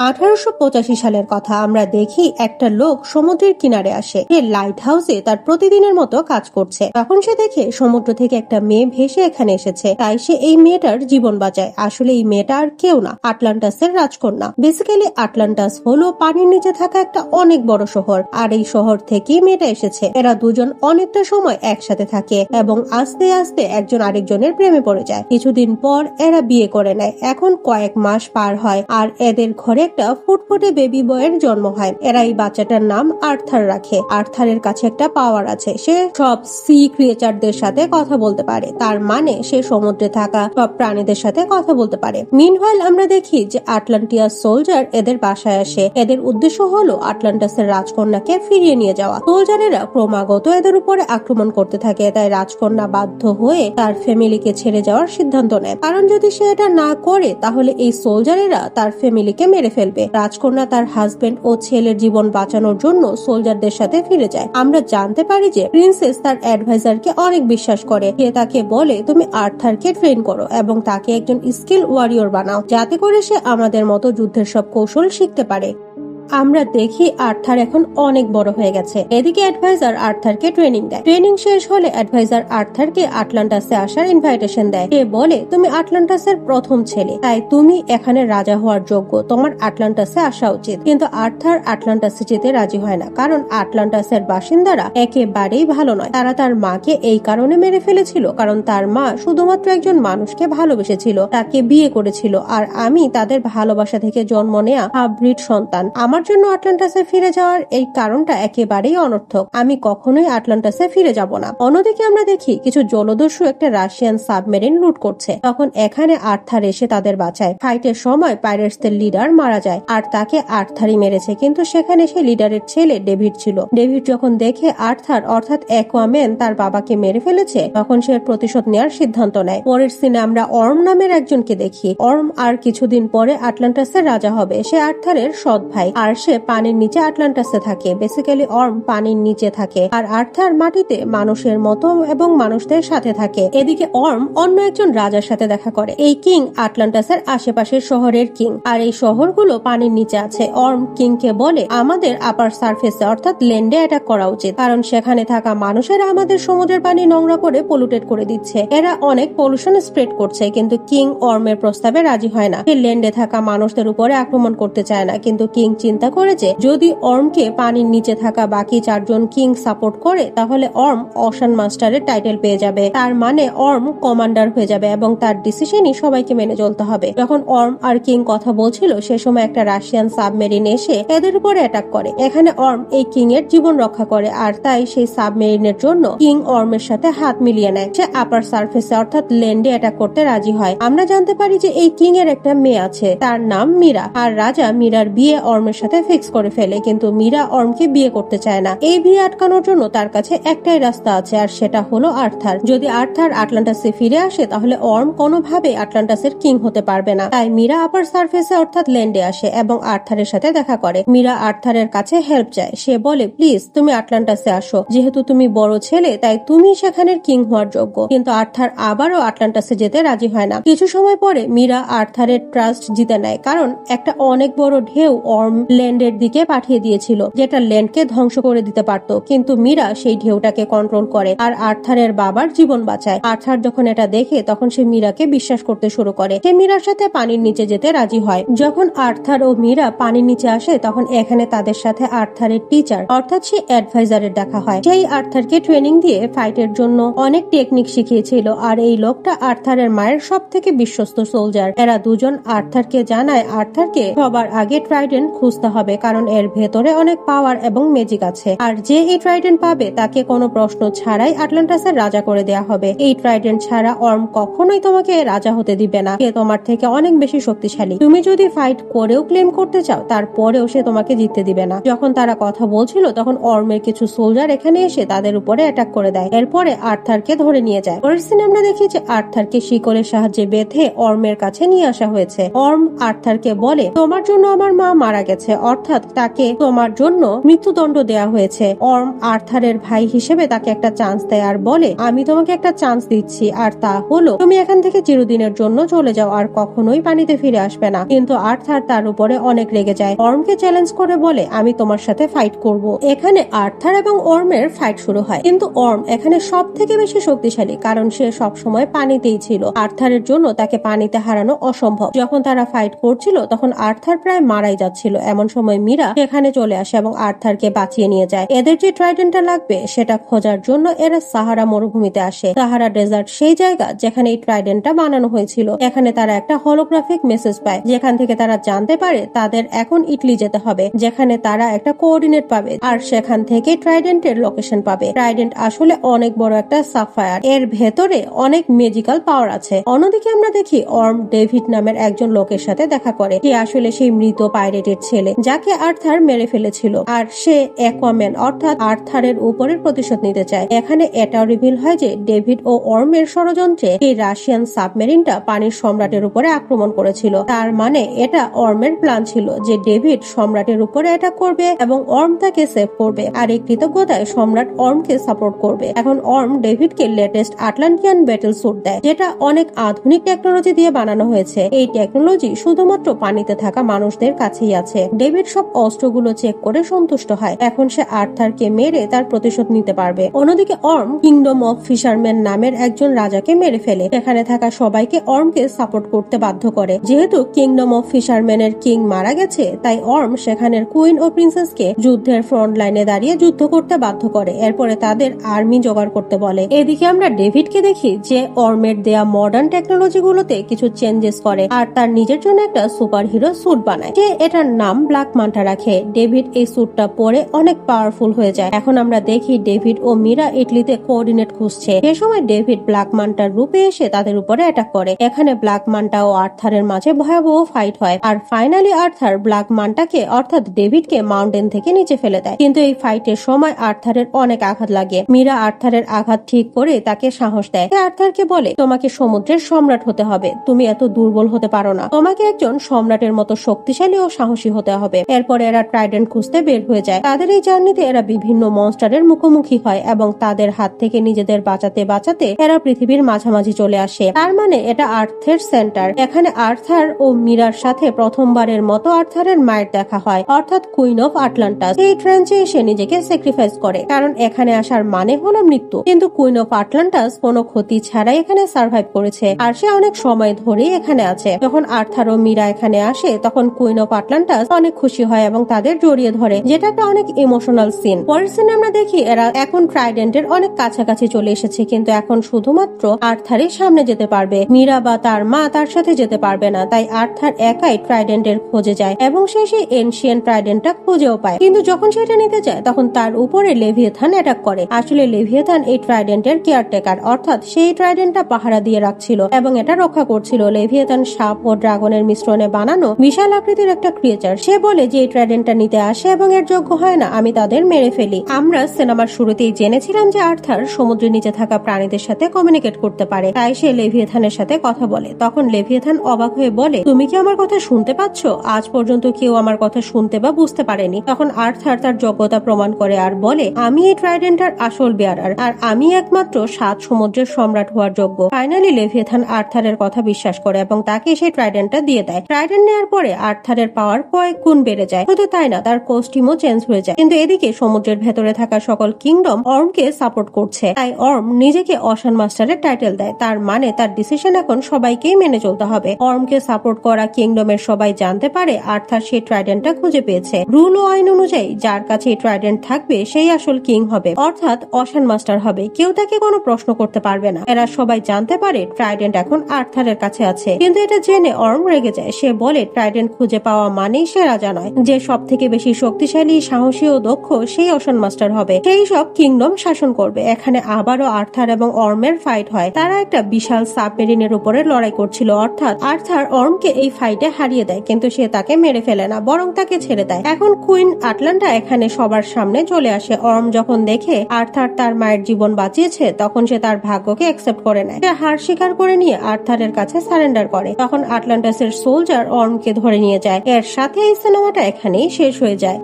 1885 সালের কথা। আমরা দেখি একটা লোক সমুদ্রের কিনারে আসে। সে লাইট হাউসে তার প্রতিদিনের মতো কাজ করছে। তখন সে দেখে সমুদ্র থেকে একটা মেয়ে ভেসে এখানে এসেছে। তাই সে এই মেয়েটার জীবন বাঁচায়। আসলে এই মেয়েটা আর কেউ না, আটলান্টাসের রাজকন্যা। বেসিক্যালি আটলান্টাস হলো পানির নিচে থাকা একটা অনেক বড় শহর, আর এই শহর থেকেই মেয়েটা এসেছে। এরা দুজন অনেকটা সময় একসাথে থাকে এবং আস্তে আস্তে একজন আরেকজনের প্রেমে পড়ে যায়। কিছুদিন পর এরা বিয়ে করে নেয়। এখন কয়েক মাস পার হয় আর এদের ঘরে একটা ফুটফুটে বেবি বয়ের জন্ম হয়। এরা এই বাচ্চাটার নাম আর্থার রাখে। আর্থারের কাছে একটা পাওয়ার আছে, সে সব সি ক্রিয়েচারদের সাথে কথা বলতে পারে। তার মানে সে সমুদ্রে থাকা সব প্রাণীদের সাথে কথা বলতে পারে। মিনওয়াইল আমরা দেখি যে আটলান্টিয়াস সোলজার এদের বাসায় আসে। এদের উদ্দেশ্য হলো আটলান্টাসের রাজকন্যাকে ফিরিয়ে নিয়ে যাওয়া। সোলজারেরা ক্রমাগত এদের উপরে আক্রমণ করতে থাকে। তাই রাজকন্যা বাধ্য হয়ে তার ফ্যামিলিকে ছেড়ে যাওয়ার সিদ্ধান্ত নেয়, কারণ যদি সে এটা না করে তাহলে এই সোলজারেরা তার ফ্যামিলিকে মেরে ফেলবে। রাজকন্যা তার হাজবেন্ড ও ছেলের জীবন বাঁচানোর জন্য সোলজারদের সাথে ফিরে যায়। আমরা জানতে পারি যে প্রিন্সেস তার অ্যাডভাইজারকে অনেক বিশ্বাস করে। সে তাকে বলে, তুমি আর্থারকে ট্রেন করো এবং তাকে একজন স্কিল ওয়ারিয়র বানাও, যাতে করে সে আমাদের মতো যুদ্ধের সব কৌশল শিখতে পারে। আমরা দেখি আর্থার এখন অনেক বড় হয়ে গেছে। এদিকে অ্যাডভাইজার আর্থারকে ট্রেনিং দেয়। ট্রেনিং শেষ হলে অ্যাডভাইজার আর্থারকে আটলান্টাসে আসার ইনভাইটেশন দেয়। সে বলে, তুমি আটলান্টাসের প্রথম ছেলে, তাই তুমি এখানে রাজা হওয়ার যোগ্য, তোমার আটলান্টাসে আসা উচিত। কিন্তু আর্থার আটলান্টাসে যেতে রাজি হয় না, কারণ আটলান্টাসের বাসিন্দারা একেবারেই ভালো নয়। তারা তার মাকে এই কারণে মেরে ফেলেছিল কারণ তার মা শুধুমাত্র একজন মানুষকে ভালোবেসেছিল, তাকে বিয়ে করেছিল, আর আমি তাদের ভালোবাসা থেকে জন্ম নেয়া হাফব্রিড সন্তান। আমার জন্য আটলান্টাসে ফিরে যাওয়ার এই কারণটা একেবারেই অনর্থক। আমি কখনোই আটলান্টাসে ফিরে যাব না। অন্যদিকে আমরা দেখি কিছু জলদস্যু একটা রাশিয়ান সাবমেরিন লুট করছে। তখন এখানে আর্থার এসে তাদের বাঁচায়। ফাইটের সময় পাইরেটসদের লিডার মারা যায়, আর তাকে আর্থারই মেরেছে। কিন্তু সেখানে সেই লিডারের ছেলে ডেভিড ছিল। ডেভিড যখন দেখে আর্থার অর্থাৎ অ্যাকুয়াম্যান তার বাবাকে মেরে ফেলেছে, তখন সে প্রতিশোধ নেওয়ার সিদ্ধান্ত নেয়। পরের সিনে আমরা অর্ম নামের একজনকে দেখি। অর্ম আর কিছুদিন পরে আটলান্টাসের রাজা হবে। সে আর্থারের সৎ ভাই, আর সে পানির নিচে আটলান্টাসে থাকে। বেসিক্যালি অর্ম পানির নিচে থাকে, আর আর্থার মাটিতে মানুষের মতো এবং মানুষদের সাথে থাকে। এদিকে অর্ম অন্য একজন রাজার সাথে দেখা করে। এই কিং আটলান্টাসের আশেপাশের শহরের কিং, আর এই শহরগুলো পানির নিচে আছে। অর্ম কিংকে বলে, আমাদের আপার সারফেসে অর্থাৎ ল্যান্ডে অ্যাটাক করা উচিত, কারণ সেখানে থাকা মানুষেরা আমাদের সমুদ্রের পানি নোংরা করে পলুটেড করে দিচ্ছে। এরা অনেক পলিউশন স্প্রেড করছে। কিন্তু কিং অর্মের প্রস্তাবে রাজি হয় না। সে ল্যান্ডে থাকা মানুষদের উপরে আক্রমণ করতে চায় না। কিন্তু কিং চিন্তা করে যে যদি অর্মকে পানির নিচে থাকা বাকি 4 জন কিং সাপোর্ট করে, তাহলে অর্ম অশান মাস্টারের টাইটেল পেয়ে যাবে। তার মানে অর্ম কমান্ডার হয়ে যাবে এবং তার ডিসিশনই সবাইকে মেনে চলতে হবে। যখন অর্ম আর কিং কথা বলছিল, সে সময় একটা রাশিয়ান সাবমেরিন এসে এদের উপরে অ্যাটাক করে। এখানে অর্ম এই কিং এর জীবন রক্ষা করে, আর তাই সেই সাবমেরিনের জন্য কিং অর্মের সাথে হাত মিলিয়ে নেয়। সে আপার সারফেসে অর্থাৎ ল্যান্ডে অ্যাটাক করতে রাজি হয়। আমরা জানতে পারি যে এই কিং এর একটা মেয়ে আছে, তার নাম মীরা, আর রাজা মীরার বিয়ে অর্মের সাথে ফিক্স করে ফেলে। কিন্তু মীরা অর্মকে বিয়ে করতে চায় না। এই বিয়ে আটকানোর জন্য তার কাছে একটাই রাস্তা আছে, আর সেটা হলো আর্থার। যদি আর্থার আটলান্টাসে ফিরে আসে, তাহলে অর্ম কোনোভাবে আটলান্টাসের কিং হতে পারবে না। তাই মীরা আপার সারফেসে অর্থাৎ ল্যান্ডে আসে এবং আর্থারের সাথে দেখা করে। মীরা আর্থারের কাছে হেল্প চায়। সে বলে, প্লিজ তুমি আটলান্টাসে আসো, যেহেতু তুমি বড় ছেলে তাই তুমি সেখানের কিং হওয়ার যোগ্য। কিন্তু আর্থার আবারও আটলান্টাসে যেতে রাজি হয় না। কিছু সময় পরে মীরা আর্থারের ট্রাস্ট জিতে নেয়, কারণ একটা অনেক বড় ঢেউ অর্ম ল্যান্ডের দিকে পাঠিয়ে দিয়েছিল, যেটা ল্যান্ডকে ধ্বংস করে দিতে পারত। কিন্তু মীরা সেই ঢেউটাকে কন্ট্রোল করে আর আর্থারের বাবার জীবন বাঁচায়। আর্থার যখন এটা দেখে, তখন সে মীরাকে বিশ্বাস করতে শুরু করে। সে মীরার সাথে পানির নিচে যেতে রাজি হয়। যখন আর্থার ও মীরা পানির নিচে আসে, তখন এখানে তাদের সাথে আর্থারের টিচার অর্থাৎ সে অ্যাডভাইজারের দেখা হয়। সেই আর্থারকে ট্রেনিং দিয়ে ফাইটের জন্য অনেক টেকনিক শিখিয়েছিল, আর এই লোকটা আর্থারের মায়ের সব থেকে বিশ্বস্ত সোলজার। এরা দুজন আর্থারকে জানায় আর্থারকে সবার আগে ট্রাইডেন্ট খুঁজতে হবে, কারণ এর ভেতরে অনেক পাওয়ার এবং ম্যাজিক আছে, আর যে এই ট্রাইডেন্ট পাবে তাকে কোনো প্রশ্ন ছাড়াই আটলান্টাসের রাজা করে দেয়া হবে। এই ট্রাইডেন্ট ছাড়া অর্ম কখনোই তোমাকে রাজা হতে দিবে না। সে তোমার থেকে অনেক বেশি শক্তিশালী। তুমি যদি ফাইট করেও ক্লেম করতে চাও, তারপরেও সে তোমাকে জিততে দিবে না। যখন তারা কথা বলছিল, তখন অর্মের কিছু সোলজার এখানে এসে তাদের উপরে অ্যাটাক করে দেয়। এরপরে আর্থারকে ধরে নিয়ে যায়। পরের সিনে আমরা দেখি যে আর্থারকে শিকলের সাহায্যে বেঁধে অর্মের কাছে নিয়ে আসা হয়েছে। অর্ম আর্থারকে বলে, তোমার জন্য আমার মা মারা গেছে, অর্থাৎ তাকে তোমার জন্য মৃত্যুদণ্ড দেয়া হয়েছে। অর্ম আর্থারের ভাই হিসেবে তাকে একটা চান্স দেয় আর বলে, আমি তোমাকে একটা চান্স দিচ্ছি, আর তা হলো তুমি এখান থেকে চিরদিনের জন্য চলে যাও আর কখনোই পানিতে ফিরে আসবে না। কিন্তু আর্থার তার উপরে অনেক রেগে যায়, অর্মকে চ্যালেঞ্জ করে বলে, আমি তোমার সাথে ফাইট করব। এখানে আর্থার এবং অর্মের ফাইট শুরু হয়, কিন্তু অর্ম এখানে সব থেকে বেশি শক্তিশালী, কারণ সে সব সময় পানিতেই ছিল। আর্থারের জন্য তাকে পানিতে হারানো অসম্ভব। যখন তারা ফাইট করছিল তখন আর্থার প্রায় মারাই যাচ্ছিল। এমন সময় মীরা সেখানে চলে আসে এবং আর্থারকে বাঁচিয়ে নিয়ে যায়। এদের যে ট্রাইডেন্টটা লাগবে সেটা খোঁজার জন্য এরা সাহারা মরুভূমিতে আসে। সাহারা ডেজার্ট সেই জায়গা যেখানে এই ট্রাইডেন্টটা বানানো হয়েছিল। এখানে তারা একটা হলোগ্রাফিক মেসেজ পায়, যেখান থেকে তারা জানতে পারে তাদের এখন ইটলি যেতে হবে, যেখানে তারা একটা কোঅর্ডিনেট পাবে আর সেখান থেকে ট্রাইডেন্টের লোকেশন পাবে। ট্রাইডেন্ট আসলে অনেক বড় একটা সাফায়ার, এর ভেতরে অনেক ম্যাজিক্যাল পাওয়ার আছে। অন্যদিকে আমরা দেখি অর্ম ডেভিড নামের একজন লোকের সাথে দেখা করে, যে আসলে সেই মৃত পাইরেটের ছেলে যাকে আর্থার মেরে ফেলেছিল, আর সে অ্যাকুয়াম্যান অর্থাৎ আর্থারের উপরে প্রতিশোধ নিতে চায়। এখানে এটাও রিভিল হয় যে ডেভিড ও অর্মের ষড়যন্ত্রে এই রাশিয়ান সাবমেরিনটা পানির সম্রাটের উপরে আক্রমণ করেছিল। তার মানে এটা অর্মের প্ল্যান ছিল যে ডেভিড সম্রাটের উপরে অ্যাটাক করবে এবং অর্ম তাকে সেভ করবে, আর এই কৃতজ্ঞতায় সম্রাট অর্মকে সাপোর্ট করবে। এখন অর্ম ডেভিডকে লেটেস্ট আটলান্টিয়ান ব্যাটল স্যুট দেয়, যেটা অনেক আধুনিক টেকনোলজি দিয়ে বানানো হয়েছে। এই টেকনোলজি শুধুমাত্র পানিতে থাকা মানুষদের কাছেই আছে। ডেভিড সব অস্ত্রগুলো চেক করে সন্তুষ্ট হয়। এখন সে আর্থারকে মেরে তার প্রতিশোধ নিতে পারবে। অন্যদিকে অর্ম কিংডম অফ ফিশারম্যান নামের একজন রাজাকে মেরে ফেলে। সেখানে থাকা সবাইকে অর্মকে সাপোর্ট করতে বাধ্য করে। যেহেতু কিংডম অফ ফিশারম্যানের কিং মারা গেছে, তাই অর্ম সেখানের কুইন ও প্রিন্সেসকে যুদ্ধের ফ্রন্ট লাইনে দাঁড়িয়ে যুদ্ধ করতে বাধ্য করে। এরপরে তাদের আর্মি জোগাড় করতে বলে। এদিকে আমরা ডেভিডকে দেখি যে অর্মের দেয়া মডার্ন টেকনোলজি গুলোতে কিছু চেঞ্জেস করে আর তার নিজের জন্য একটা সুপার হিরো স্যুট বানায়। সে এটার নাম ব্ল্যাক মান্টা রাখে। ডেভিড এই স্যুটটা পরে অনেক পাওয়ারফুল হয়ে যায়। এখন আমরা দেখি ডেভিড ও মীরা ইটলিতে কোঅর্ডিনেট খুঁজছে। সে সময় ডেভিড ব্ল্যাক মান্টার রূপে এসে তাদের উপরে অ্যাটাক করে। এখানে ব্ল্যাক মান্টা ও আর্থারের মাঝে ভয়াবহ ফাইট হয়, আর ফাইনালি আর্থার ব্ল্যাক মান্টাকে অর্থাৎ ডেভিডকে মাউন্টেন থেকে নিচে ফেলে দেয়। কিন্তু এই ফাইটের সময় আর্থারের অনেক আঘাত লাগে। মীরা আর্থারের আঘাত ঠিক করে তাকে সাহস দেয়। আর্থারকে বলে, তোমাকে সমুদ্রের সম্রাট হতে হবে, তুমি এত দুর্বল হতে পারো না, তোমাকে একজন সম্রাটের মতো শক্তিশালী ও সাহসী হতে হবে। এরপর এরা ট্রাইডেন্ট খুঁজতে বের হয়ে যায়। তাদের এই জার্নিতে এরা বিভিন্ন মনস্টারের মুখোমুখি হয় এবং তাদের হাত থেকে নিজেদের বাঁচাতে বাঁচাতে এরা পৃথিবীর মাঝামাঝি চলে আসে। তার মানে এটা আর্থের সেন্টার। এখানে আর্থার ও মীরার সাথে প্রথমবারের মতো আর্থারের মায়ের দেখা হয়, অর্থাৎ কুইন অফ আটলান্টাস। এই ট্রেঞ্চে এসে নিজেকে স্যাক্রিফাইস করে, কারণ এখানে আসার মানে হলো মৃত্যু। কিন্তু কুইন অফ আটলান্টাস কোনো ক্ষতি ছাড়াই এখানে সার্ভাইভ করেছে, আর সে অনেক সময় ধরেই এখানে আছে। যখন আর্থার ও মীরা এখানে আসে তখন কুইন অফ আটলান্টাস অনেক খুশি হয় এবং তাদের জড়িয়ে ধরে, যেটা একটা অনেক ইমোশনাল সিন। পরের সিনে আমরা দেখি এরা এখন ট্রাইডেন্টের অনেক কাছাকাছি চলে এসেছে, কিন্তু এখন শুধুমাত্র আর্থারই সামনে যেতে পারবে। মীরা বা তার মা তার সাথে যেতে পারবে না, তাই আর্থার একাই ট্রাইডেন্টের খোঁজে যায় এবং সে সেই এনশিয়েন্ট ট্রাইডেন্টটা খুঁজেও পায়। কিন্তু যখন সেটা নিতে যায় তখন তার উপরে লেভিয়েথান অ্যাটাক করে। আসলে লেভিয়েথান এই ট্রাইডেন্টের কেয়ারটেকার, অর্থাৎ সেই ট্রাইডেন্টটা পাহারা দিয়ে রাখছিল এবং এটা রক্ষা করছিল। লেভিয়েথান সাপ ও ড্রাগনের মিশ্রণে বানানো বিশাল আকৃতির একটা ক্রিয়েচার। সে বলে যে এই ট্রাইডেন্টটা নিতে আসে এবং এর যোগ্য হয় না, আমি তাদের মেরে ফেলি। আমরা সিনেমার শুরুতেই জেনেছিলাম যে আর্থার সমুদ্রের নিচে থাকা প্রাণীদের সাথে কমিউনিকেট করতে পারে, তাই সে লেভিয়েথানের সাথে কথা বলে। তখন লেভিয়েথান অবাক হয়ে বলে, তুমি কি আমার কথা শুনতে পাচ্ছ? আজ পর্যন্ত কেউ আমার কথা শুনতে বা বুঝতে পারেনি। তখন আর্থার তার যোগ্যতা প্রমাণ করে আর বলে, আমি এই ট্রাইডেন্টার আসল বেয়ারার, আর আমি একমাত্র 7 সমুদ্রের সম্রাট হওয়ার যোগ্য। ফাইনালি লেভিয়েথান আর্থারের কথা বিশ্বাস করে এবং তাকে সেই ট্রাইডেন্টটা দিয়ে দেয়। ট্রাইডেন্ট নেওয়ার পরে আর্থারের পাওয়ার কয়েক গুণ বেড়ে যায়। শুধু তাই না, তার কস্টিউমও চেঞ্জ হয়ে যায়। কিন্তু এদিকে সমুদ্রের ভেতরে থাকা সকল কিংডম অর্মকে সাপোর্ট করছে, তাই অর্ম নিজেকে অশান মাস্টারের টাইটেল দেয়। তার মানে তার ডিসিশন এখন সবাইকেই মেনে চলতে হবে। অর্মকে সাপোর্ট করা কিংডমের সবাই জানতে পারে আর্থার সেই ট্রাইডেন্টটা খুঁজে পেয়েছে। রুল ও আইন অনুযায়ী যার কাছে এই ট্রাইডেন্ট থাকবে সেই আসল কিং হবে, অর্থাৎ অশান মাস্টার হবে। কেউ তাকে কোনো প্রশ্ন করতে পারবে না। এরা সবাই জানতে পারে ট্রাইডেন্ট এখন আর্থারের কাছে আছে। কিন্তু এটা জেনে অর্ম রেগে যায়। সে বলে ট্রাইডেন্ট খুঁজে পাওয়া মানেই সে রাজা নয়, যে সব থেকে বেশি শক্তিশালী, সাহসী ও দক্ষ সেই অশান মাস্টার হবে, সেই সব কিংডম শাসন করবে। এখানে আবারও আর্থার এবং অর্মের ফাইট হয়। তারা একটা বিশাল সাবমেরিনের উপরে লড়াই করছিল, অর্থাৎ আর্থার অর্মকে এই ফাইটে হারিয়ে দেয়, কিন্তু সে তাকে মেরে ফেলে না, বরং তাকে ছেড়ে দেয়। এখন কুইন আটলান্টা এখানে সবার সামনে চলে আসে। অর্ম যখন দেখে আর্থার তার মায়ের জীবন বাঁচিয়েছে তখন সে তার ভাগ্যকে অ্যাকসেপ্ট করে নেয়। সে হার স্বীকার করে নিয়ে আর্থারের কাছে সারেন্ডার করে। তখন আটলান্টাসের সোলজার অর্মকে ধরে নিয়ে যায়। এর সাথে এই সিনেমাটা এখানেই শেষ হয়ে যায়।